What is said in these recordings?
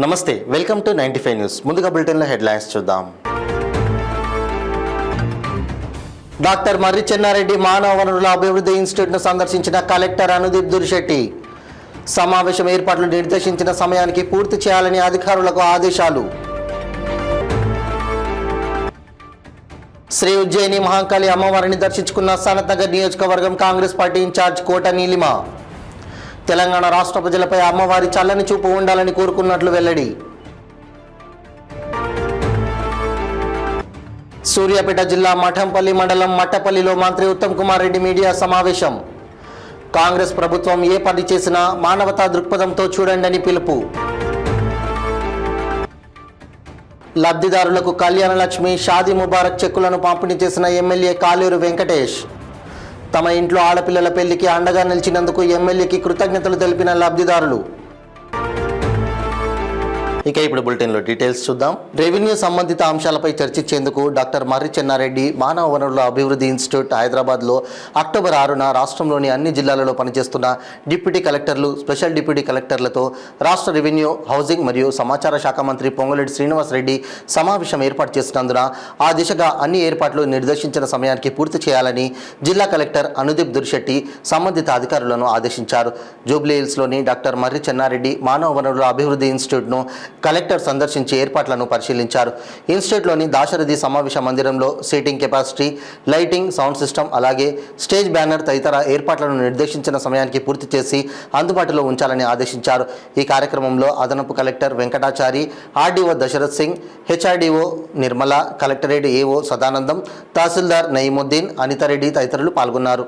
నమస్తే, welcome to 95 news. ముందుగా బులెటిన్లో హెడ్లైన్స్ చూద్దాం. డాక్టర్ మర్రి చెన్నారెడ్డి మానవ వనరుల అభివృద్ధి ఇన్స్టిట్యూట్ను సందర్శించిన కలెక్టర్ అనుదీప్ దురిశెట్టి. సమావేశం ఏర్పాట్లు నిర్దేశించిన సమయానికి పూర్తి చేయాలని అధికారులకు ఆదేశాలు. శ్రీ ఉజ్జయిని మహాకాళి అమ్మవారిని దర్శించుకున్న సనత్ నగర్ నియోజకవర్గం కాంగ్రెస్ పార్టీ ఇన్ఛార్జ్ కోట నీలిమ. తెలంగాణ రాష్ట్ర ప్రజలపై అమ్మవారి చల్లని చూపు ఉండాలని కోరుకున్నట్లు వెల్లడి. సూర్యాపేట జిల్లా మఠంపల్లి మండలం మట్టపల్లిలో మంత్రి ఉత్తమ్ కుమార్ రెడ్డి మీడియా సమావేశం. కాంగ్రెస్ ప్రభుత్వం ఏ పని చేసినా మానవతా దృక్పథంతో చూడండి అని పిలుపు. లబ్ధిదారులకు కళ్యాణ లక్ష్మి, షాదీ ముబారక్ చెక్కులను పంపిణీ చేసిన ఎమ్మెల్యే కాలేరు వెంకటేష్. తమ ఇంట్లో ఆడపిల్లల పెళ్లికి అండగా నిలిచినందుకు ఎమ్మెల్యేకి కృతజ్ఞతలు తెలిపిన లబ్ధిదారులు. ఇక ఇప్పుడు బులెటిన్లో డీటెయిల్స్ చూద్దాం. రెవెన్యూ సంబంధిత అంశాలపై చర్చించేందుకు డాక్టర్ మర్రి చెన్నారెడ్డి మానవ వనరుల అభివృద్ధి ఇన్స్టిట్యూట్ హైదరాబాద్లో అక్టోబర్ 6న రాష్ట్రంలోని అన్ని జిల్లాలలో పనిచేస్తున్న డిప్యూటీ కలెక్టర్లు, స్పెషల్ డిప్యూటీ కలెక్టర్లతో రాష్ట్ర రెవెన్యూ, హౌసింగ్ మరియు సమాచార శాఖ మంత్రి పొంగులేటి శ్రీనివాసరెడ్డి సమావేశం ఏర్పాటు చేసినందున ఆ దిశగా అన్ని ఏర్పాట్లు నిర్దేశించిన సమయానికి పూర్తి చేయాలని జిల్లా కలెక్టర్ అనుదీప్ దురిశెట్టి సంబంధిత అధికారులను ఆదేశించారు. జూబ్లీహిల్స్లోని డాక్టర్ మర్రి చెన్నారెడ్డి మానవ వనరుల అభివృద్ధి ఇన్స్టిట్యూట్ను కలెక్టర్ సందర్శించి ఏర్పాట్లను పరిశీలించారు. ఇన్స్టిట్యూట్లోని దాశరథి సమావేశ మందిరంలో seating capacity, lighting, sound system, అలాగే స్టేజ్ బ్యానర్ తదితర ఏర్పాట్లను నిర్దేశించిన సమయానికి పూర్తి చేసి అందుబాటులో ఉంచాలని ఆదేశించారు. ఈ కార్యక్రమంలో అదనపు collector Venkatachari, RDO Dasharath Singh, HRDO Nirmala, collectorate AO Sadanandam, tahsildar Nayeemuddin, Anitha Reddy తదితరులు పాల్గొన్నారు.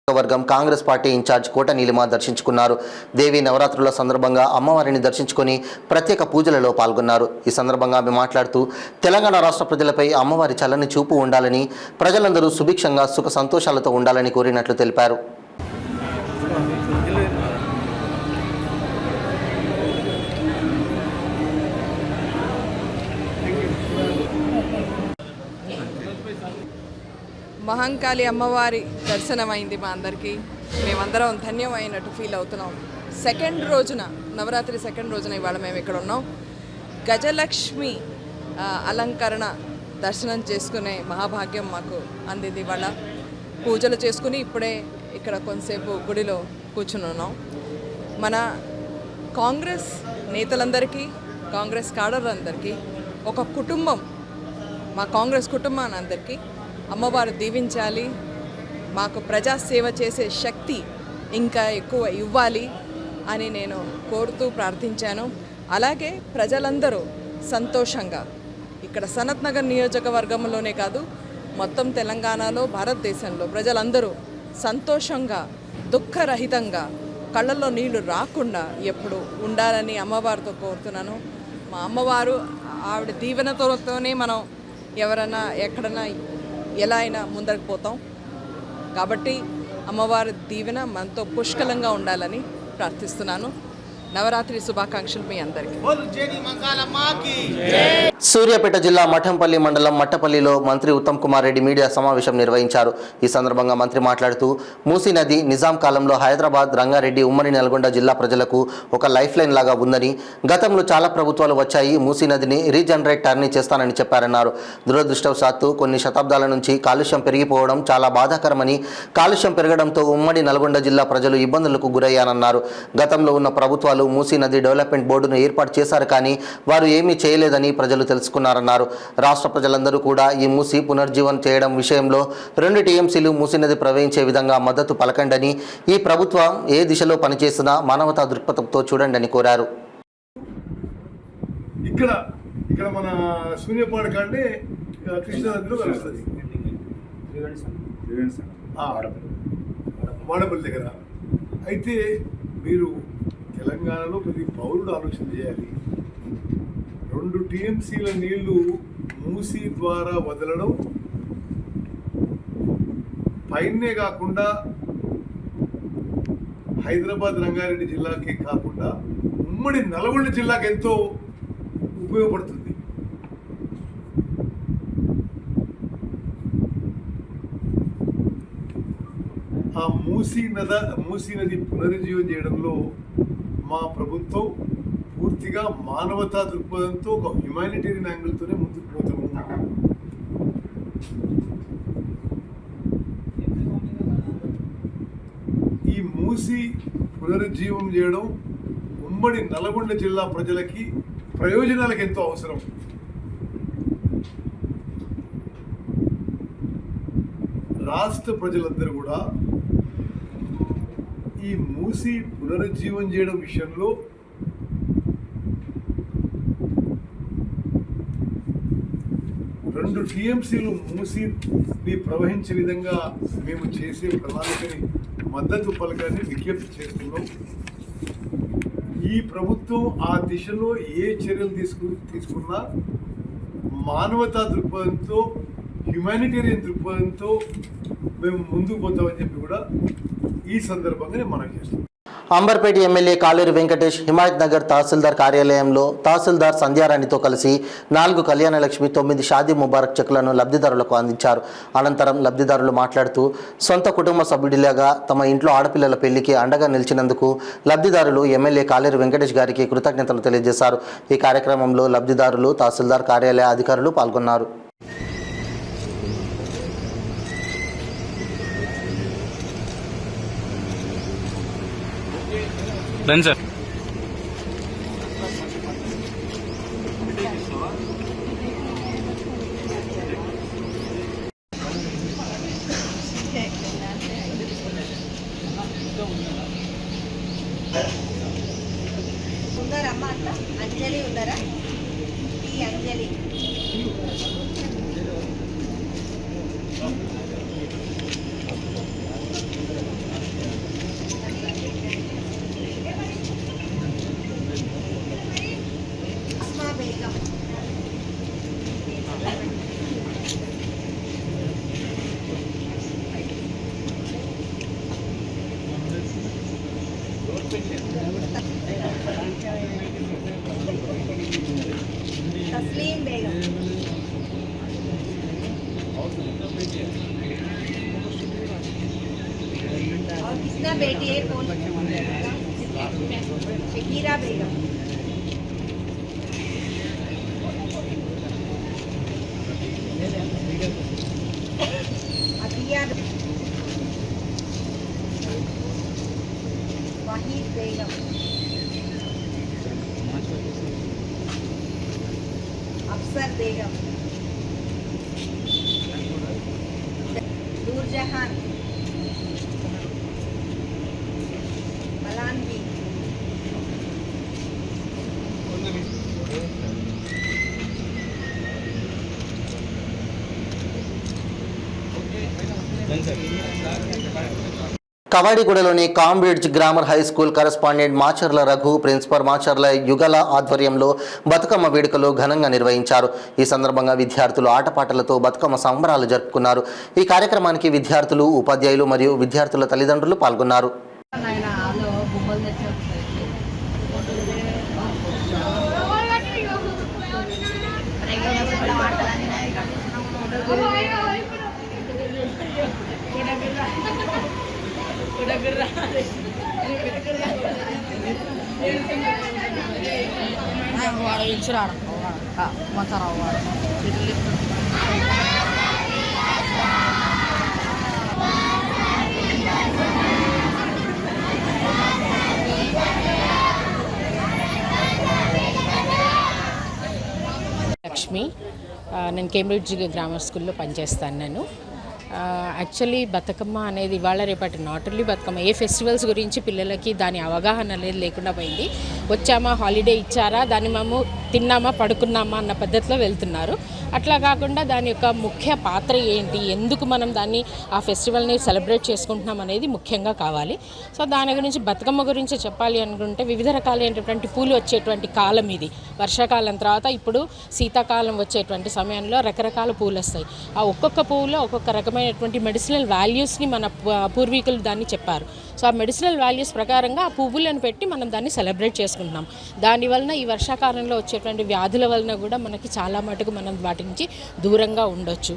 వర్గం కాంగ్రెస్ పార్టీ ఇన్ఛార్జ్ కోట నీలిమ దర్శించుకున్నారు. దేవి నవరాత్రుల సందర్భంగా అమ్మవారిని దర్శించుకొని ప్రత్యేక పూజలలో పాల్గొన్నారు. ఈ సందర్భంగా ఆమె మాట్లాడుతూ తెలంగాణ రాష్ట్ర ప్రజలపై అమ్మవారి చల్లని చూపు ఉండాలని, ప్రజలందరూ సుభిక్షంగా సుఖ సంతోషాలతో ఉండాలని కోరినట్లు తెలిపారు. మహంకాళి అమ్మవారి దర్శనమైంది మా అందరికీ. మేమందరం ధన్యమైనట్టు ఫీల్ అవుతున్నాం. నవరాత్రి సెకండ్ రోజున ఇవాళ మేము ఇక్కడ ఉన్నాం. గజలక్ష్మి అలంకరణ దర్శనం చేసుకునే మహాభాగ్యం మాకు అందింది. ఇవాళ పూజలు చేసుకుని ఇప్పుడే ఇక్కడ కొంతసేపు గుడిలో కూర్చుని ఉన్నాం. మన కాంగ్రెస్ నేతలందరికీ, కాంగ్రెస్ కాడర్లందరికీ ఒక కుటుంబం, మా కాంగ్రెస్ కుటుంబాన్ని అందరికీ అమ్మవారు దీవించాలి, మాకు ప్రజాసేవ చేసే శక్తి ఇంకా ఎక్కువ ఇవ్వాలి అని నేను కోరుతూ ప్రార్థించాను. అలాగే ప్రజలందరూ సంతోషంగా ఇక్కడ సనత్ నగర్ నియోజకవర్గంలోనే కాదు, మొత్తం తెలంగాణలో, భారతదేశంలో ప్రజలందరూ సంతోషంగా, దుఃఖరహితంగా, కళ్ళల్లో నీళ్లు రాకుండా ఎప్పుడు ఉండాలని అమ్మవారితో కోరుతున్నాను. మా అమ్మవారు ఆవిడ దీవెనతోనే మనం ఎవరైనా ఎక్కడన్నా ఎలా అయినా ముందరకు పోతాం. కాబట్టి అమ్మవారి దీవెన మనతో పుష్కలంగా ఉండాలని ప్రార్థిస్తున్నాను. నవరాత్రి శుభాకాంక్షలు మీ అందరికీ. సూర్యాపేట జిల్లా మఠంపల్లి మండలం మట్టపల్లిలో మంత్రి ఉత్తమ్ కుమార్ రెడ్డి మీడియా సమావేశం నిర్వహించారు. ఈ సందర్భంగా మంత్రి మాట్లాడుతూ మూసీ నది నిజాం కాలంలో హైదరాబాద్, రంగారెడ్డి, ఉమ్మడి నల్గొండ జిల్లా ప్రజలకు ఒక లైఫ్ లైన్ లాగా ఉందని, గతంలో చాలా ప్రభుత్వాలు వచ్చాయి, మూసీ నదిని రీజనరేట్ టర్నీ చేస్తానని చెప్పారన్నారు. దురదృష్టవశాత్తు కొన్ని శతాబ్దాల నుంచి కాలుష్యం పెరిగిపోవడం చాలా బాధాకరమని, కాలుష్యం పెరగడంతో ఉమ్మడి నల్గొండ జిల్లా ప్రజలు ఇబ్బందులకు గురయ్యానన్నారు. గతంలో ఉన్న ప్రభుత్వాలు మూసీ నది డెవలప్మెంట్ బోర్డును ఏర్పాటు చేశారు, కానీ వారు ఏమీ చేయలేదని ప్రజలు తెలుసుకున్నారన్నారు. రాష్ట్ర ప్రజలందరూ కూడా ఈ మూసీ పునర్జీవనం చేయడం విషయంలో 2 టీఎంసీలు మూసీ నది ప్రవహించే విధంగా మద్దతు పలకండని, ఈ ప్రభుత్వం ఏ దిశలో పనిచేసినా మానవతా దృక్పథంతో చూడండి అని కోరారు. ఇక్కడ మన సూర్యపాడు కాంటే కృష్ణానదిలో కలుస్తుంది, వాడపల్లి దగ్గర. అయితే మీరు తెలంగాణలో ప్రతి పౌరుడు ఆలోచన చేయాలి. 2 టీఎంసీల నీళ్లు మూసీ ద్వారా వదలడం పైనే కాకుండా హైదరాబాద్, రంగారెడ్డి జిల్లాకే కాకుండా ఉమ్మడి నల్గొండ జిల్లాకు ఎంతో ఉపయోగపడుతుంది. ఆ మూసీ నది పునరుజ్జీవం చేయడంలో మా ప్రభుత్వం పూర్తిగా మానవతా దృక్పథంతో ఒక హ్యుమానిటేరియన్ యాంగిల్తోనే ముందుకు పోతాము. ఈ మూసీ పునరుజ్జీవం చేయడం ఉమ్మడి నల్గొండ జిల్లా ప్రజలకి ప్రయోజనాలకు ఎంతో అవసరం. రాష్ట్ర ప్రజలందరూ కూడా ఈ మూసీ పునరుజ్జీవం చేయడం విషయంలో రెండు టీఎంసీలు మూసీని ప్రవహించే విధంగా మేము చేసే ప్రణాళికని మద్దతు పలకాన్ని విజ్ఞప్తి చేస్తున్నాం. ఈ ప్రభుత్వం ఆ దిశలో ఏ చర్యలు తీసుకున్నా మానవతా దృక్పథంతో, హ్యుమానిటేరియన్ దృక్పథంతో మేము ముందుకు పోతామని చెప్పి కూడా ఈ సందర్భంగా నేను మనం చేస్తాం. అంబర్పేట ఎమ్మెల్యే కాలేరు వెంకటేష్ హిమాయత్ నగర్ తహసీల్దార్ కార్యాలయంలో తహసీల్దార్ సంధ్యారాణితో కలిసి 4 కళ్యాణలక్ష్మి, 9 షాదీ ముబారక్ చెక్కులను లబ్ధిదారులకు అందించారు. అనంతరం లబ్ధిదారులు మాట్లాడుతూ సొంత కుటుంబ సభ్యుడిలాగా తమ ఇంట్లో ఆడపిల్లల పెళ్లికి అండగా నిలిచినందుకు లబ్ధిదారులు ఎమ్మెల్యే కాలేరు వెంకటేష్ గారికి కృతజ్ఞతలు తెలియజేశారు. ఈ కార్యక్రమంలో లబ్ధిదారులు, తహసీల్దార్ కార్యాలయ అధికారులు పాల్గొన్నారు. Done sir. ఉన్నారమ్మా అట్లా అంజలి ఉన్నారా? ఈ అంజలి तस्लीम बेगम, और किसना बेटी है? कौन? शकीरा बेगम, अतिया, वाहिद बेगम, अफसर बेगम, नूरजहान, मलानवी, కవాడిగూడలోని Cambridge grammar high school correspondent Macharla Raghu, principal Macharla Yugala ఆధ్వర్యంలో బతుకమ్మ వేడుకలు ఘనంగా నిర్వహించారు. ఈ సందర్భంగా విద్యార్థులు ఆటపాటలతో బతుకమ్మ సంబరాలు జరుపుకున్నారు. ఈ కార్యక్రమానికి విద్యార్థులు, ఉపాధ్యాయులు మరియు విద్యార్థుల తల్లిదండ్రులు పాల్గొన్నారు. వాడు పిలిచిరాడు మంచారావు వాడు లక్ష్మి నేను కేంబ్రిడ్జ్ గ్రామర్ స్కూల్లో పనిచేస్తాను నేను యాక్చువల్లీ బతుకమ్మ అనేది ఇవాళ రేపటి not only Bathukamma A festivals గురించి పిల్లలకి దాని అవగాహన అనేది లేకుండా పోయింది. వచ్చామా హాలిడే ఇచ్చారా దాన్ని మేము తిన్నామా పడుకున్నామా అన్న పద్ధతిలో వెళ్తున్నారు. అట్లా కాకుండా దాని యొక్క ముఖ్య పాత్ర ఏంటి, ఎందుకు మనం దాన్ని ఆ ఫెస్టివల్ని సెలబ్రేట్ చేసుకుంటున్నాం అనేది ముఖ్యంగా కావాలి. సో దాని గురించి బతుకమ్మ గురించి చెప్పాలి అనుకుంటే వివిధ రకాలైనటువంటి పూలు వచ్చేటువంటి కాలం ఇది. వర్షాకాలం తర్వాత ఇప్పుడు శీతాకాలం వచ్చేటువంటి సమయంలో రకరకాల పూలు వస్తాయి. ఆ ఒక్కొక్క పువ్వులో ఒక్కొక్క రకమైనటువంటి మెడిసినల్ వాల్యూస్ని మన పూర్వీకులు దాన్ని చెప్పారు. సో ఆ మెడిసినల్ వాల్యూస్ ప్రకారంగా ఆ పువ్వులను పెట్టి మనం దాన్ని సెలబ్రేట్ చేసుకుంటున్నాం. దానివలన ఈ వర్షాకాలంలో వచ్చేటువంటి వ్యాధుల వలన కూడా మనకి చాలా మటుకు మనం వాటి నుంచి దూరంగా ఉండొచ్చు.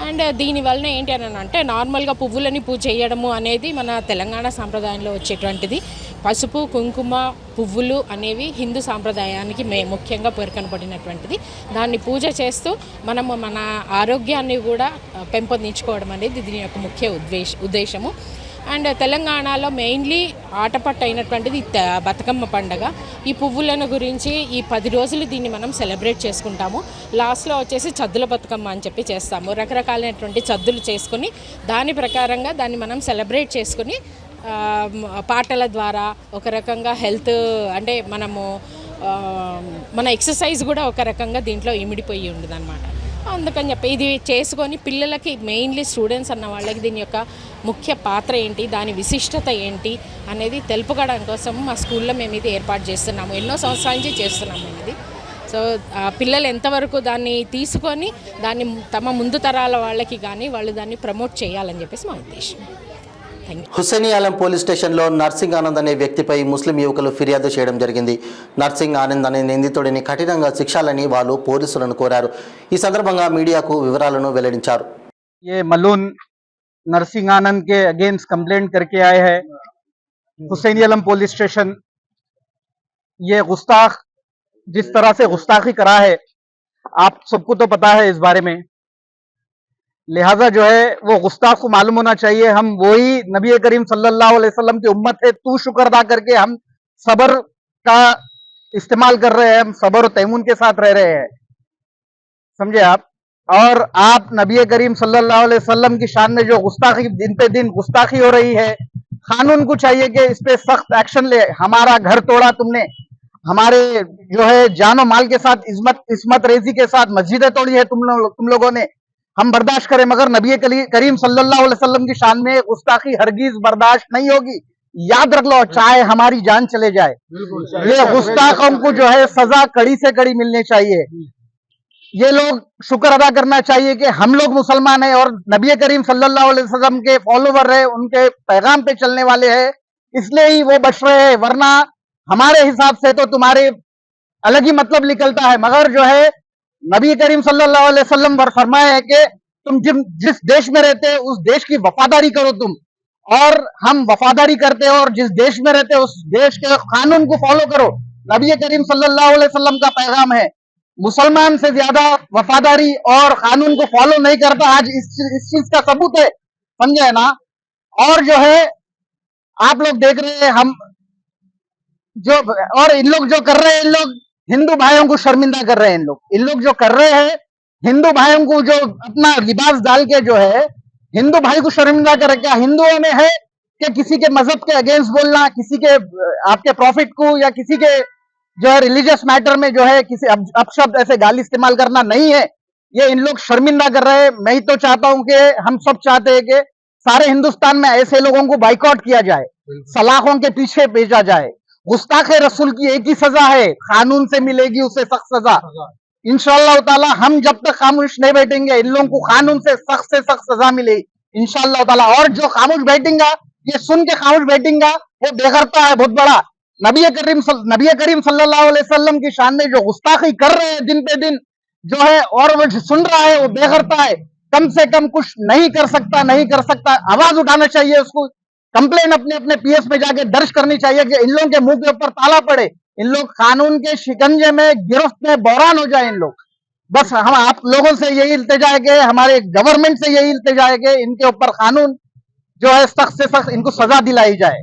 అండ్ దీనివలన ఏంటి అని అంటే నార్మల్గా పువ్వులని పూజ చేయడము అనేది మన తెలంగాణ సాంప్రదాయంలో వచ్చేటువంటిది. పసుపు కుంకుమ పువ్వులు అనేవి హిందూ సాంప్రదాయానికి ముఖ్యంగా పేర్కొనబడినటువంటిది. దాన్ని పూజ చేస్తూ మనము మన ఆరోగ్యాన్ని కూడా పెంపొందించుకోవడం అనేది దీని యొక్క ముఖ్య ఉద్దేశము. అండ్ తెలంగాణలో మెయిన్లీ ఆటపట్టు అయినటువంటిది బతుకమ్మ పండుగ. ఈ పువ్వులను గురించి ఈ 10 రోజులు దీన్ని మనం సెలబ్రేట్ చేసుకుంటాము. లాస్ట్లో వచ్చేసి చద్దుల బతుకమ్మ అని చెప్పి చేస్తాము. రకరకాలైనటువంటి చద్దులు చేసుకుని దాని ప్రకారంగా దాన్ని మనం సెలబ్రేట్ చేసుకుని పాటల ద్వారా ఒక రకంగా హెల్త్ అంటే మనము మన ఎక్సర్సైజ్ కూడా ఒక రకంగా దీంట్లో ఇమిడిపోయి ఉండదు అనమాట. అందుకని చెప్పి ఇది చేసుకొని పిల్లలకి మెయిన్లీ స్టూడెంట్స్ అన్న వాళ్ళకి దీని యొక్క ముఖ్య పాత్ర ఏంటి, దాని విశిష్టత ఏంటి అనేది తెలుపుకోవడం కోసం మా స్కూల్లో మేము ఇది ఏర్పాటు చేస్తున్నాము. ఎన్నో సంవత్సరాల నుంచి చేస్తున్నాము ఇది. సో పిల్లలు ఎంతవరకు దాన్ని తీసుకొని దాన్ని తమ ముందు తరాల వాళ్ళకి కానీ వాళ్ళు దాన్ని ప్రమోట్ చేయాలని చెప్పేసి మా ఉద్దేశం. హుస్సేనియాలం పోలీస్ స్టేషన్లో నర్సింగ్ ఆనంద్ అనే వ్యక్తిపై ముస్లిం యువకులు ఫిర్యాదు చేయడం జరిగింది. నర్సింగ్ ఆనంద్ అనే నిందితుడిని కఠినంగా శిక్షాలని వాళ్ళు పోలీసులను కోరారు. ఈ సందర్భంగా మీడియాకు వివరాలను వెల్లడించారు. ये मलून नरसिंह आनंद के अगेंस्ट कंप्लेंट करके आए हैं हुसैनियलम पुलिस स्टेशन। ये गुस्ताख जिस तरह से गुस्ताखी करा है आप सबको तो पता है इस बारे में, लिहाजा जो है वो गुस्ताख को मालूम होना चाहिए हम वही नबी करीम सल्लल्लाहु अलैहि वसल्लम की उम्मत है। तू शुक्र अदा करके हम सबर का इस्तेमाल कर रहे हैं, हम सबर और तैमून के साथ रह रहे हैं, समझे आप। और आप नबी करीम सल्लल्लाहु अलैहि वसल्लम की शान में जो गुस्ताखी दिन पे दिन गुस्ताखी हो रही है, कानून को चाहिए कि इस पे सख्त एक्शन ले। हमारा घर तोड़ा तुमने, हमारे जो है जानो माल के साथ इस्मत रेजी के साथ मस्जिदें तोड़ी है तुम लोगों ने, हम बर्दाश्त करें मगर नबी करीम सल्लल्लाहु अलैहि वसल्लम की शान में गुस्ताखी हरगिज बर्दाश्त नहीं होगी। याद रख लो, चाहे हमारी जान चले जाए, ये गुस्ताखों को जो है सजा कड़ी से कड़ी मिलनी चाहिए। ये लोग शुक्र अदा करना चाहिए कि हम लोग मुसलमान हैं और नबी करीम सल्लल्लाहु अलैहि वसल्लम के फॉलोवर है, उनके पैगाम पे चलने वाले हैं, इसलिए ही वो बच रहे हैं। वरना हमारे हिसाब से तो तुम्हारे अलग ही मतलब निकलता है। मगर जो है नबी करीम सल्लल्लाहु अलैहि वसल्लम फरमाया है कि तुम जिस देश में रहते हो उस देश की वफादारी करो तुम, और हम वफादारी करते हैं और जिस देश में रहते हो उस देश के कानून को फॉलो करो। नबी करीम सल्लल्लाहु अलैहि वसल्लम का पैगाम है, मुसलमान से ज्यादा वफादारी और कानून को फॉलो नहीं करता। आज इस चीज का सबूत है, समझे ना। और जो है आप लोग देख रहे हैं हम जो, और इन लोग जो कर रहे हैं, इन लोग हिंदू भाइयों को शर्मिंदा कर रहे हैं। इन लोग जो कर रहे हैं हिंदू भाइयों को जो अपना लिबास डाल के जो है हिंदू भाई को शर्मिंदा कर रहे। क्या हिंदुओं में है कि किसी के मजहब के अगेंस्ट बोलना, किसी के आपके प्रॉफिट को या किसी के जो है रिलीजियस मैटर में जो है किसी अपशब्द ऐसे गाली इस्तेमाल करना नहीं है। ये इन लोग शर्मिंदा कर रहे हैं। मैं तो चाहता हूं कि हम सब चाहते हैं कि सारे हिंदुस्तान में ऐसे लोगों को बाइकआउट किया जाए, सलाखों के पीछे भेजा जाए। गुस्ताखे रसूल की एक ही सजा है, कानून से मिलेगी उसे सख्त सजा। इंशाअल्लाह ताला हम जब तक खामोश नहीं बैठेंगे इन लोगों को कानून से सख्त सजा मिलेगी इंशाअल्लाह ताला। और जो खामोश बैठेगा, ये सुन के खामोश बैठेगा, वो बेगरता है बहुत बड़ा। नबी करीम सल्लल्लाहु अलैहि वसल्लम की शान में जो गुस्ताखी कर रहे हैं दिन पे दिन जो है, और वो सुन रहा है वो बेगरता है। कम से कम कुछ नहीं कर सकता, आवाज उठाना चाहिए उसको। कंप्लेन अपने अपने पीएस में जाके दर्ज करनी चाहिए कि इन लोगों के मुंह के ऊपर ताला पड़े, इन लोग कानून के शिकंजे में, गिरफ्त में बहरान हो जाए इन लोग। बस हम आप लोगों से यही इल्तिजा है कि हमारे गवर्नमेंट से यही इल्तिजा है कि इनके ऊपर कानून जो है सख्त से सख्त इनको सजा दिलाई जाए।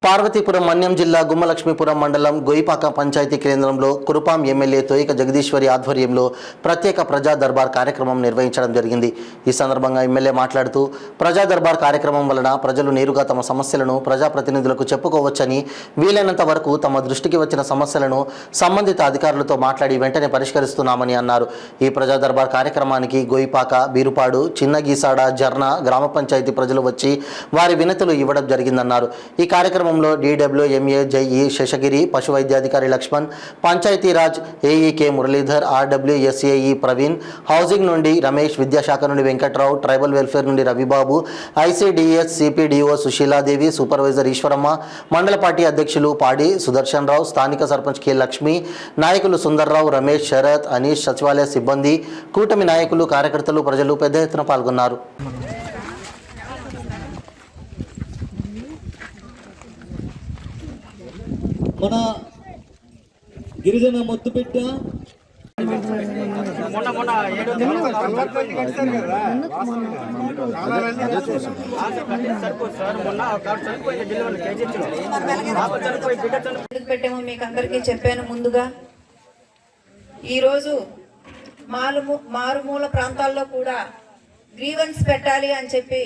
పార్వతీపురం మన్యం జిల్లా గుమ్మలక్ష్మీపురం మండలం గొయిపాక పంచాయతీ కేంద్రంలో కురుపాం ఎమ్మెల్యే తోయిక జగదీశ్వరి ఆధ్వర్యంలో ప్రత్యేక ప్రజా దర్బార్ కార్యక్రమం నిర్వహించడం జరిగింది. ఈ సందర్భంగా ఎమ్మెల్యే మాట్లాడుతూ ప్రజా దర్బార్ కార్యక్రమం వలన ప్రజలు నేరుగా తమ సమస్యలను ప్రజాప్రతినిధులకు చెప్పుకోవచ్చని, వీలైనంత వరకు తమ దృష్టికి వచ్చిన సమస్యలను సంబంధిత అధికారులతో మాట్లాడి వెంటనే పరిష్కరిస్తున్నామని అన్నారు. ఈ ప్రజా దర్బార్ కార్యక్రమానికి గొయిపాక, బీరుపాడు, చిన్నగీసాడ, జర్నా గ్రామ పంచాయతీ ప్రజలు వచ్చి వారి వినతులు ఇవ్వడం జరిగిందన్నారు. ఈ కార్యక్రమంలో DWMA జై శేషగిరి, పశు వైద్యాధికారి Lakshman, Panchayati Raj AE K Muralidhar, RWSAE Praveen, housing నుండి రమేష్, విద్యాశాఖ నుండి వెంకట్రావు, ట్రైబల్ వెల్ఫేర్ నుండి Ravibabu, ICDS CPDO Sushiladevi, supervisor Eswaramma, మండల పార్టీ అధ్యక్షులు పాడి సుదర్శన్ రావు, స్థానిక సర్పంచ్ కె లక్ష్మి, నాయకులు సుందర్రావు, రమేష్, శరత్, అనీష్, సచివాలయ సిబ్బంది, కూటమి నాయకులు, కార్యకర్తలు, ప్రజలు పెద్ద ఎత్తున పాల్గొన్నారు. మన గిరిజన మొత్తు పెట్ట ఎందుకు పెట్టామో మీకు అందరికీ చెప్పాను ముందుగా. ఈరోజు మారుమూల ప్రాంతాల్లో కూడా గ్రీవెన్స్ పెట్టాలి అని చెప్పి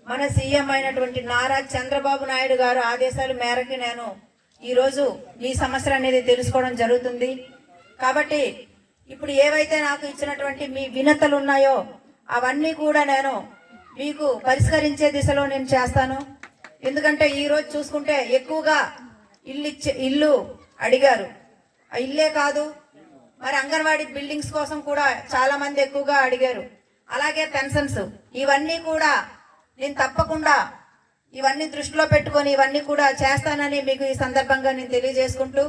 మన సీఎం అయినటువంటి నారా చంద్రబాబు నాయుడు గారు ఆదేశాల మేరకు నేను ఈరోజు మీ సమస్యలు అనేది తెలుసుకోవడం జరుగుతుంది. కాబట్టి ఇప్పుడు ఏవైతే నాకు ఇచ్చినటువంటి మీ వినతులు ఉన్నాయో అవన్నీ కూడా నేను మీకు పరిష్కరించే దిశలో నేను చేస్తాను. ఎందుకంటే ఈరోజు చూసుకుంటే ఎక్కువగా ఇల్లు అడిగారు. ఆ ఇల్లే కాదు, మరి అంగన్వాడీ బిల్డింగ్స్ కోసం కూడా చాలా మంది ఎక్కువగా అడిగారు. అలాగే పెన్షన్స్, ఇవన్నీ కూడా నేను తప్పకుండా ఇవన్నీ దృష్టిలో పెట్టుకొని ఇవన్నీ కూడా చేస్తానని మీకు ఈ సందర్భంగా నేను తెలియజేసుకుంటూ,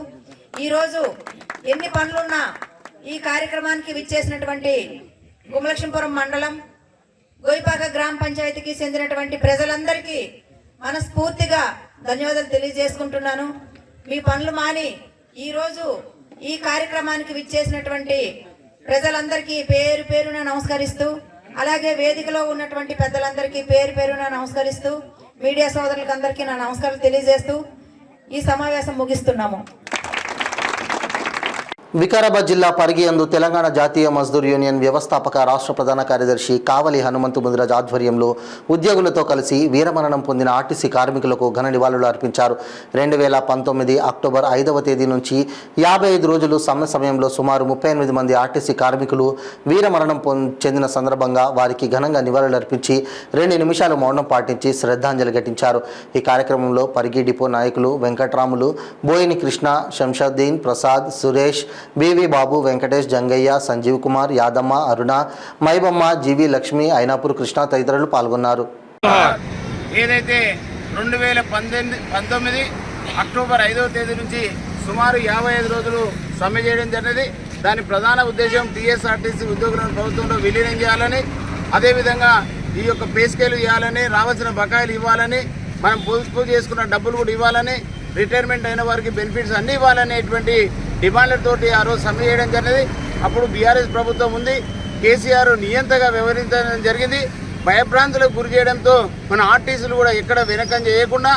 ఈరోజు ఎన్ని పనులున్నా ఈ కార్యక్రమానికి విచ్చేసినటువంటి గుమ్మలక్ష్మీపురం మండలం గొయిపాక గ్రామ పంచాయతీకి చెందినటువంటి ప్రజలందరికీ మనస్ఫూర్తిగా ధన్యవాదాలు తెలియజేసుకుంటున్నాను. మీ పనులు మాని ఈరోజు ఈ కార్యక్రమానికి విచ్చేసినటువంటి ప్రజలందరికీ పేరు పేరున నమస్కరిస్తూ, అలాగే వేదికలో ఉన్నటువంటి పెద్దలందరికీ పేరు పేరున నమస్కరిస్తూ, మీడియా సోదరులకు అందరికీ నా నమస్కారాలు తెలియజేస్తూ ఈ సమావేశం ముగిస్తున్నాము. వికారాబాద్ జిల్లా పరిగి యందు తెలంగాణ జాతీయ మజ్దూర్ యూనియన్ వ్యవస్థాపక రాష్ట్ర ప్రధాన కార్యదర్శి కావలి హనుమంతు ముదిరాజ్ ఆధ్వర్యంలో ఉద్యోగులతో కలిసి వీరమరణం పొందిన ఆర్టీసీ కార్మికులకు ఘన నివాళులు అర్పించారు. 2019 అక్టోబర్ 5వ తేదీ నుంచి 55 రోజులు సమ్మె సమయంలో సుమారు 38 మంది ఆర్టీసీ కార్మికులు వీరమరణం చెందిన సందర్భంగా వారికి ఘనంగా నివాళులు అర్పించి 2 నిమిషాలు మౌనం పాటించి శ్రద్ధాంజలి ఘటించారు. ఈ కార్యక్రమంలో పరిగి డిపో నాయకులు వెంకట్రాములు, బోయిని కృష్ణ, శంషాద్దీన్, ప్రసాద్, సురేష్, బీవీ బాబు, వెంకటేష్, జంగయ్య, సంజీవ్ కుమార్, యాదమ్మ, అరుణ, మైబమ్మ, జీవి లక్ష్మి, ఐనాపూర్ కృష్ణ తదితరులు పాల్గొన్నారు. ఏదైతే 2019 అక్టోబర్ 5వ తేదీ నుంచి సుమారు 55 రోజులు సమ్మె చేయడం జరిగింది. దాని ప్రధాన ఉద్దేశం టీఎస్ఆర్టీసీ ఉద్యోగులను ప్రభుత్వంలో విలీనం చేయాలని, అదేవిధంగా ఈ యొక్క పే స్కేలు ఇవ్వాలని, రావాల్సిన బకాయిలు ఇవ్వాలని, మనం పూజ చేసుకున్న డబ్బులు కూడా ఇవ్వాలని, రిటైర్మెంట్ అయిన వారికి బెనిఫిట్స్ అన్నీ ఇవ్వాలనేటువంటి డిమాండ్లతోటి ఆ రోజు సమ్మె చేయడం జరిగింది. అప్పుడు బీఆర్ఎస్ ప్రభుత్వం ఉంది, కేసీఆర్ నియంతగా వ్యవహరించడం జరిగింది. భయభ్రాంతులకు గురి చేయడంతో మన ఆర్టీసీలు కూడా ఎక్కడ వెనకం చేయకుండా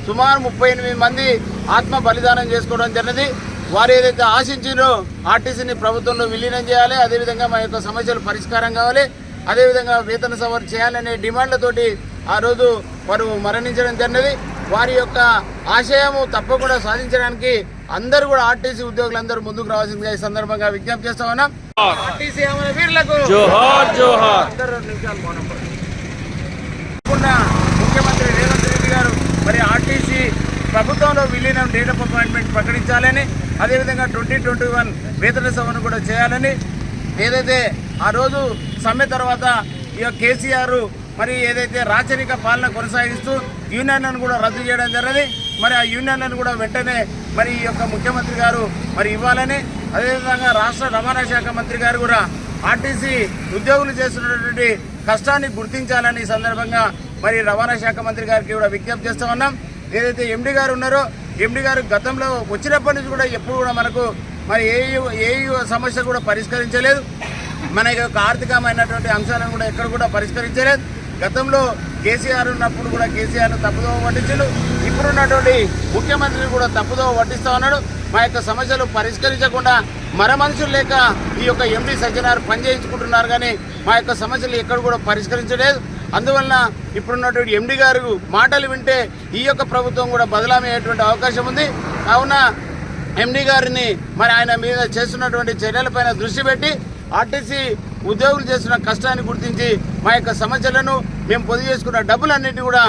సుమారు 38 మంది ఆత్మ బలిదానం చేసుకోవడం జరిగింది. వారు ఏదైతే ఆశించినో ఆర్టీసీని ప్రభుత్వంలో విలీనం చేయాలి, అదేవిధంగా మా యొక్క సమస్యలు పరిష్కారం కావాలి, అదేవిధంగా వేతన సవరణ చేయాలనే డిమాండ్లతోటి ఆ రోజు వారు మరణించడం జరిగినది. వారి యొక్క ఆశయము తప్పకుండా సాధించడానికి అందరూ కూడా ఆర్టీసీ ఉద్యోగులందరూ ముందుకు రావాల్సిందిగా ఈ సందర్భంగా విజ్ఞప్తి చేస్తా ఉన్నాం. ఆర్టీసీ అమర వీరులకు జోహార్ జోహార్. ముఖ్యమంత్రి రేవంత్ రెడ్డి గారు మరి ఆర్టీసీ ప్రభుత్వంలో విలీనం డేట్ ఆఫ్ అపాయింట్మెంట్ ప్రకటించాలని, అదేవిధంగా 2021 వేతన సవరణ కూడా చేయాలని, ఏదైతే ఆ రోజు సమ్మె తర్వాత ఇక కేసీఆర్ మరి ఏదైతే రాచరిక పాలన కొనసాగిస్తూ యూనియన్లను కూడా రద్దు చేయడం జరిగింది. మరి ఆ యూనియన్లను కూడా వెంటనే మరి ఈ యొక్క ముఖ్యమంత్రి గారు మరి ఇవ్వాలని, అదేవిధంగా రాష్ట్ర రవాణా శాఖ మంత్రి గారు కూడా ఆర్టీసీ ఉద్యోగులు చేస్తున్నటువంటి కష్టాన్ని గుర్తించాలని ఈ సందర్భంగా మరి రవాణా శాఖ మంత్రి గారికి కూడా విజ్ఞప్తి చేస్తూ ఉన్నాం. ఏదైతే ఎండి గారు ఉన్నారో ఎండి గారు గతంలో వచ్చినప్పటి నుంచి కూడా ఎప్పుడు కూడా మనకు మరి ఏ సమస్య కూడా పరిష్కరించలేదు. మన యొక్క ఆర్థికమైనటువంటి అంశాలను కూడా ఎక్కడ కూడా పరిష్కరించలేదు. గతంలో కేసీఆర్ ఉన్నప్పుడు కూడా కేసీఆర్ను తప్పుదోవ పట్టించాడు. ఇప్పుడున్నటువంటి ముఖ్యమంత్రిని కూడా తప్పుదోవ పట్టిస్తూ ఉన్నాడు. మా యొక్క సమస్యలు పరిష్కరించకుండా మనుషులు లేక ఈ యొక్క ఎండి సజ్జనార్ పనిచేయించుకుంటున్నారు, కానీ మా యొక్క సమస్యలు ఎక్కడ కూడా పరిష్కరించలేదు. అందువలన ఇప్పుడున్నటువంటి ఎండి గారు మాటలు వింటే ఈ యొక్క ప్రభుత్వం కూడా బదలామయ్యేటువంటి అవకాశం ఉంది. కావున ఎండి గారిని మరి ఆయన మీద చేస్తున్నటువంటి చర్యలపైన దృష్టి పెట్టి ఆర్టీసీ ఉద్యోగులు చేస్తున్న కష్టాన్ని గుర్తించి మా యొక్క సమస్యలను మేము పొందు చేసుకున్న డబ్బులన్నింటినీ కూడా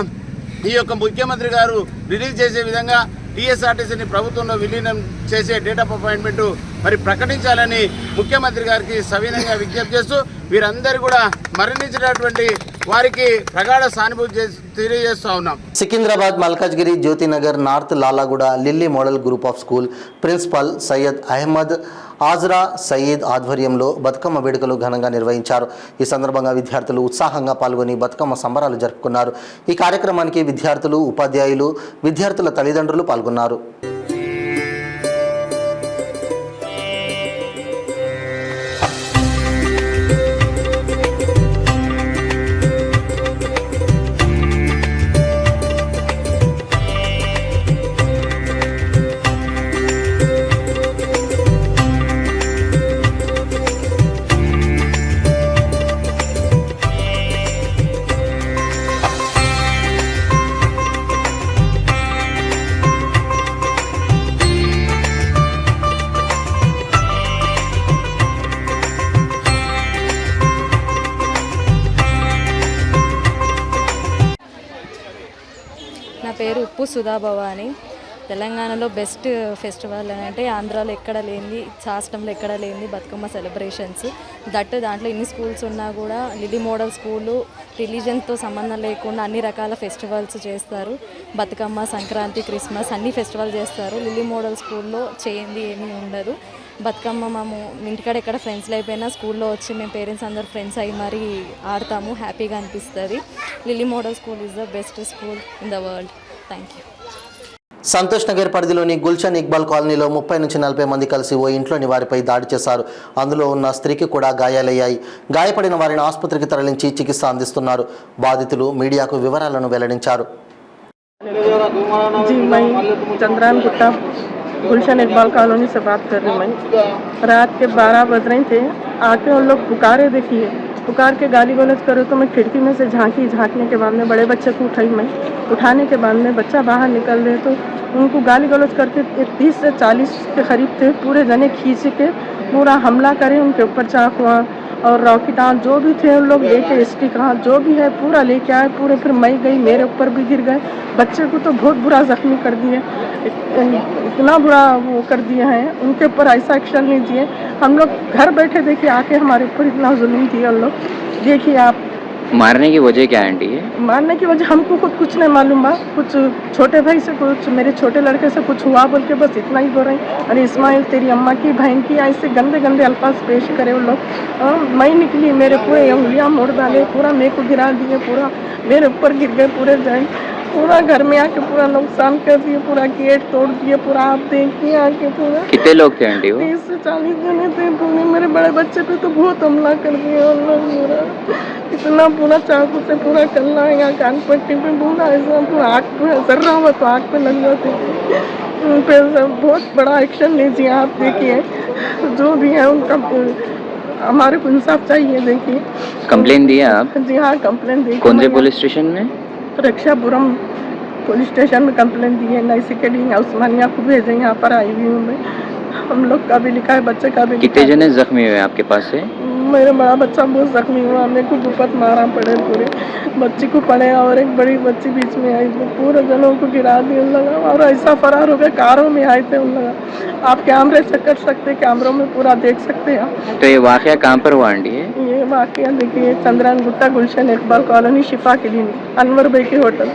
ఈ యొక్క ముఖ్యమంత్రి గారు రిలీజ్ చేసే విధంగా టీఎస్ఆర్టీసీని ప్రభుత్వంలో విలీనం చేసే డేట్ ఆఫ్ అపాయింట్మెంట్ మరి ప్రకటించాలని ముఖ్యమంత్రి గారికి సవినయంగా విజ్ఞప్తి చేస్తూ వీరందరూ కూడా మరణించినటువంటి వారికి ప్రగాఢ సానుభూతి తెలియజేస్తూ ఉన్నాం. Secunderabad Malkajgiri Jyothinagar north Lalaguda Lilly model group of school principal Syed Ahmed Azra Saeed ఆధ్వర్యంలో బతుకమ్మ వేడుకలు ఘనంగా నిర్వహించారు. ఈ సందర్భంగా విద్యార్థులు ఉత్సాహంగా పాల్గొని బతుకమ్మ సంబరాలు జరుపుకున్నారు. ఈ కార్యక్రమానికి విద్యార్థులు, ఉపాధ్యాయులు, విద్యార్థుల తల్లిదండ్రులు పాల్గొన్నారు. నా పేరు ఉప్పు సుధా భవాని. తెలంగాణలో బెస్ట్ ఫెస్టివల్ అని అంటే ఆంధ్రాలో ఎక్కడ లేని, రాష్ట్రంలో ఎక్కడ లేని బతుకమ్మ సెలబ్రేషన్స్. దాంట్లో ఇన్ని స్కూల్స్ ఉన్నా కూడా లిల్లీ మోడల్ స్కూలు రిలీజన్తో సంబంధం లేకుండా అన్ని రకాల ఫెస్టివల్స్ చేస్తారు. బతుకమ్మ, సంక్రాంతి, క్రిస్మస్ అన్ని ఫెస్టివల్ చేస్తారు. లిల్లీ మోడల్ స్కూల్లో చేయండి ఏమీ ఉండదు. బతుకమ్మ మేము ఇంటికాడ ఎక్కడ ఫ్రెండ్స్లో అయిపోయినా స్కూల్లో వచ్చి మేము పేరెంట్స్ అందరు ఫ్రెండ్స్ అయ్యి మరీ ఆడతాము, హ్యాపీగా అనిపిస్తుంది. Lily model school is the best school in the world. Thank you. Santosh Nagar పరిధిలోని గుల్షన్ ఇక్బాల్ కాలనీలో 30 నుంచి 40 మంది కలిసి ఓ ఇంట్లోని వారిపై దాడి చేశారు. అందులో ఉన్న స్త్రీకి కూడా గాయాలయ్యాయి. గాయపడిన వారిని ఆసుపత్రికి తరలించి చికిత్స అందిస్తున్నారు. బాధితులు మీడియాకు వివరాలను వెల్లడించారు. चंद्रान गुट्टा गुलशन इकबाल कॉलोनी से बात कर रही मैं। रात के 12 बज रहे थे, आके उन लोग पुकारे, देखिए पुकार के गाली गलौज करो तो मैं खिड़की में से झांकने के बाद में बड़े बच्चे को उठाई मैं। उठाने के बाद में बच्चा बाहर निकल रहे तो उनको गाली गलौज करके 30 से 40 के करीब थे, पूरे जने खींच के पूरा हमला करे, उनके ऊपर चाकू और रॉकेट जो भी थे उन लोग लेके स्टिक जो भी है पूरा लेके आए पूरे। फिर मैं गई, मेरे ऊपर भी गिर गए। बच्चे को तो बहुत बुरा जख्मी कर दिए, इतना बुरा वो कर दिए हैं, उनके ऊपर ऐसा एक्शन नहीं दिए। हम लोग घर बैठे देखिए आके हमारे ऊपर इतना जुल्म किया उन लोग। देखिए आप मारने की वजह क्या आंटी है? मारने की वजह हमको खुद कुछ नहीं मालूम बा। कुछ छोटे भाई से, कुछ मेरे छोटे लड़के से कुछ हुआ बोल के बस इतना ही बोल रहे हैं। अरे इस्माइल तेरी अम्मा की बहन की ऐसे गंदे गंदे अल्फाज पेश करे उन लोग। मैं निकली, मेरे पूरे उंगलियां मोड़ डाले, पूरा मेरे को गिरा दिए, पूरा मेरे ऊपर गिर गए पूरे जैन, पूरा घर में आके पूरा नुकसान कर दिए, पूरा गेट तोड़ दिए, पूरा आप देखिए आके पूरा। कितने लोग थे आंटी वो? 30 से 40 जने थे पूरे। मेरे बड़े बच्चे पे तो बहुत हमला कर दिए उन लोग। पूरा इतना पूरा चाकू से पूरा कल्ला है, कान पट्टी पे पूरा ऐसा, पूरा आँख पे असर रहा हुआ तो आँख पे लग जाते। उन पे बहुत बड़ा एक्शन लीजिए आप। देखिए जो भी है उनका हमारे को इंसाफ चाहिए। देखिए कंप्लेन दिया आप? जी हाँ, कंप्लेन दी। कौन से पुलिस स्टेशन में? रक्षापुरम पुलिस स्टेशन में कंप्लेन दी है। नई के लिए उस्मानिया को भेजे, यहाँ पर आई हुई हूँ मैं। हम लोग का भी लिखा है, बच्चे का भी। कितने जने जख्मी हुए आपके पास से? मेरा बड़ा बच्चा बहुत जख्मी हुआ, मेरे को गुपत मारा पड़े, पूरे बच्ची को पड़े और एक बड़ी बच्ची बीच में आई तो पूरे जनों को गिरा दिया लगा। और ऐसा फरार हो गए, कारों में आए थे उन लगा। आप कैमरे चेक कर सकते, कैमरों में पूरा देख सकते हैं। तो ये वाकया कहाँ पर हुआ आंटी है? ये वाकया देखिए चंद्रान गुट्टा गुलशन इकबाल कॉलोनी शिफा क्लिनिक अनवर भाई के होटल।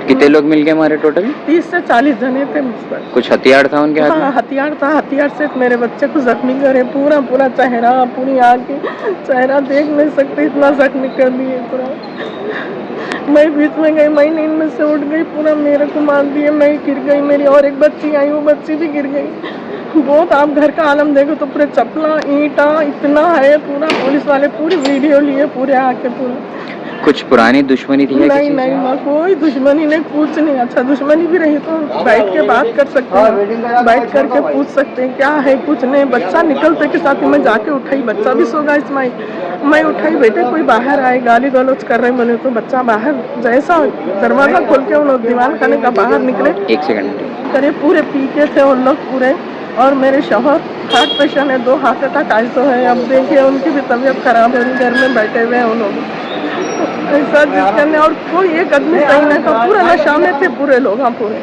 कितने लोग मिल गए हमारे टोटल? 30 से 40 जने थे मुझ पर। कुछ हथियार था उनके हाथ में? हाँ, हथियार था। हथियार से मेरे बच्चे को जख्मी करे, पूरा पूरा चेहरा, पूरी आँखें, चेहरा देख नहीं सकते, इतना जख्मी कर दिए पूरा। मैं बीच में गई, मैं नींद में से उठ गई, पूरा मेरे को मार दिए, मैं गिर गई, मेरी और एक बच्ची आई, वो बच्ची भी गिर गई। बहुत, आप घर का आलम देखो तो पूरे चपला ईंटा इतना है, पूरा पुलिस वाले पूरी वीडियो लिए पूरे आके पूरा। कुछ पुरानी दुश्मनी थी या नहीं किसी नहीं माँ, कोई दुश्मनी नहीं, कुछ नहीं। अच्छा दुश्मनी भी रही तो बैठ के बात कर सकते हैं, बैठ करके पूछ सकते हैं क्या है, कुछ नहीं। बच्चा निकलते के साथ मैं जाके उठाई, बच्चा भी सो गया इसमें, मैं उठाई, बेटे कोई बाहर आए गाली गलौज कर रहे बोले तो बच्चा बाहर जैसा दरवाजा खोल के उन लोग दीवान खाने का बाहर निकले, 1 सेकंड करे पूरे पी के थे उन लोग पूरे। और मेरे शौहर हार्ट पेशेंट है, 2 हार्ट अटैक आए है। अब देखिए उनकी भी तबीयत खराब है, घर में बैठे हुए हैं उन लोग ऐसा जिसके। और कोई एक आदमी सही नहीं था, पूरा नशा में थे पूरे लोग। हाँ पूरे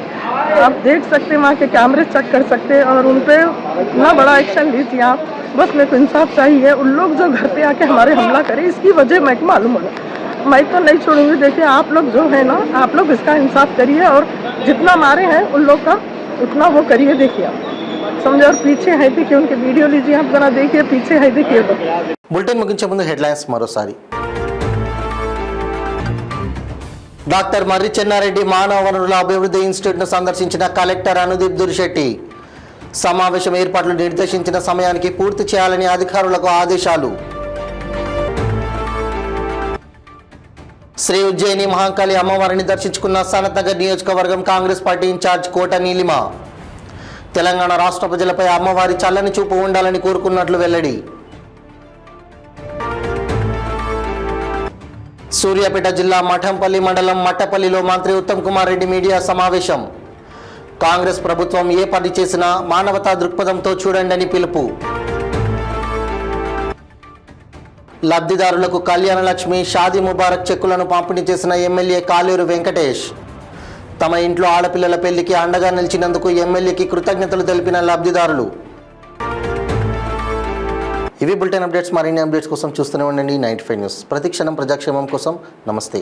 आप देख सकते हैं, वहाँ के कैमरे चेक कर सकते हैं और उन पर इतना बड़ा एक्शन लीजिए आप। बस मेरे को इंसाफ चाहिए। उन लोग जो घर पे आके हमारे हमला करे इसकी वजह मेरे को मालूम होगा, मैं तो नहीं छोड़ूंगी। देखिए आप लोग जो है ना, आप लोग इसका इंसाफ करिए और जितना मारे हैं उन लोग का उतना वो करिए। देखिए आप समझे। और पीछे है देखिए उनके वीडियो लीजिए आप जरा, देखिए पीछे है देखिए। బులెటిన్ ముగించే ముందు హెడ్లైన్స్ మరోసారి. డాక్టర్ మర్రి చెన్నారెడ్డి మానవ వనరుల అభివృద్ధి ఇన్స్టిట్యూట్ను సందర్శించిన కలెక్టర్ అనుదీప్ దురిశెట్టి. సమావేశం ఏర్పాట్లు నిర్దేశించిన సమయానికి పూర్తి చేయాలని అధికారులకు ఆదేశాలు. శ్రీ ఉజ్జయిని మహాంకాళి అమ్మవారిని దర్శించుకున్న సనత్నగర్ నియోజకవర్గం కాంగ్రెస్ పార్టీ ఇన్ఛార్జ్ కోట నీలిమ. తెలంగాణ రాష్ట్ర ప్రజలపై అమ్మవారి చల్లని చూపు ఉండాలని కోరుకున్నట్లు వెల్లడి. సూర్యాపేట జిల్లా మఠంపల్లి మండలం మట్టపల్లిలో మంత్రి ఉత్తమ్ కుమార్ రెడ్డి మీడియా సమావేశం. కాంగ్రెస్ ప్రభుత్వం ఏ పని చేసినా మానవతా దృక్పథంతో చూడండి అని పిలుపు. లబ్ధిదారులకు కళ్యాణ లక్ష్మి, షాదీ ముబారక్ చెక్కులను పంపిణీ చేసిన ఎమ్మెల్యే కాలేరు వెంకటేష్. తమ ఇంట్లో ఆడపిల్లల పెళ్లికి అండగా నిలిచినందుకు ఎమ్మెల్యేకి కృతజ్ఞతలు తెలిపిన లబ్ధిదారులు. ఇవి బులెటిన్ అప్డేట్స్. మరిన్ని అప్డేట్స్ కోసం చూస్తూనే ఉండండి 95 న్యూస్. ప్రతిక్షణం ప్రజాక్షేమం కోసం. నమస్తే.